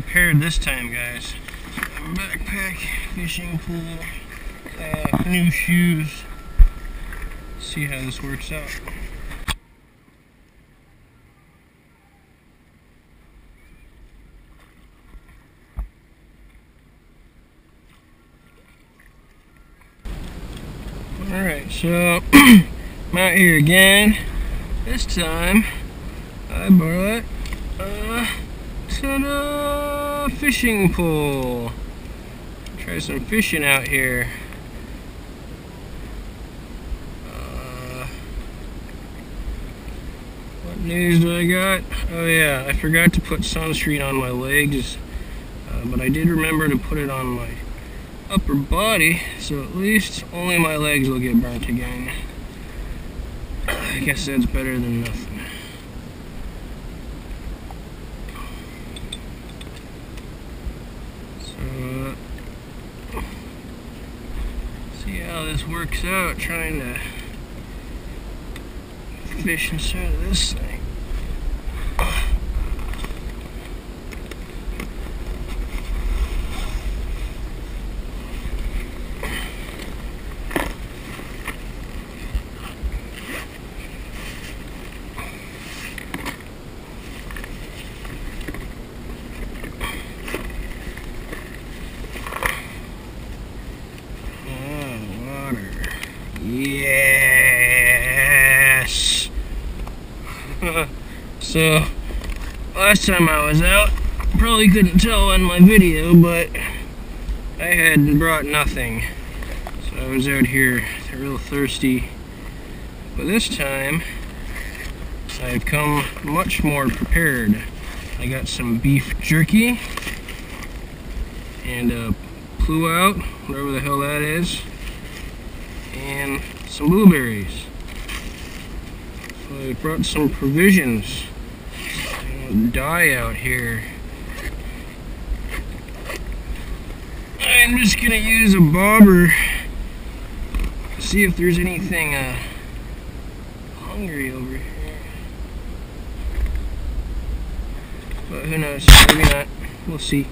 prepared this time, guys. Backpack, fishing pole, new shoes. See how this works out. Alright, so I'm out here again. This time I brought a fishing pole. Try some fishing out here. What news do I got? Oh yeah, I forgot to put sunscreen on my legs, but I did remember to put it on my upper body, so at least only my legs will get burnt again. I guess that's better than nothing. So, see how this works out, trying to fish inside of this thing. Yes! So, last time I was out, probably couldn't tell on my video, but I had brought nothing. So I was out here real thirsty. But this time, I've come much more prepared. I got some beef jerky and a pluout, whatever the hell that is, and some blueberries. So I brought some provisions. Die out here. I'm just gonna use a bobber to see if there's anything hungry over here. But who knows? Maybe not. We'll see.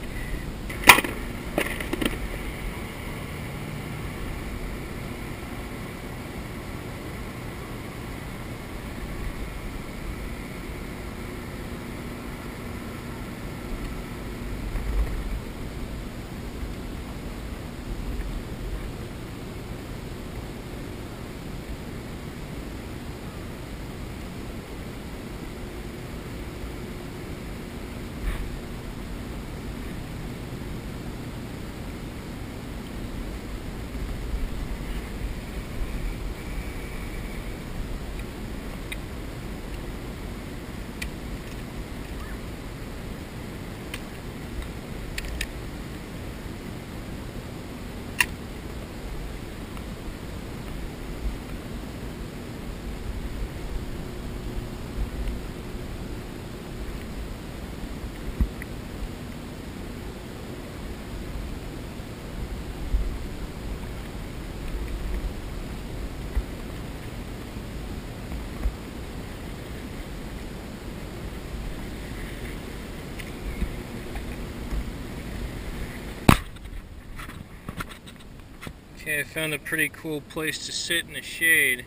Okay, I found a pretty cool place to sit in the shade.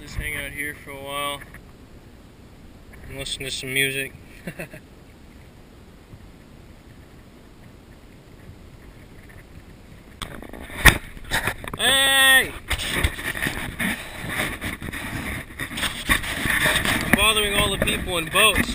Just hang out here for a while and listen to some music. Hey! I'm bothering all the people in boats.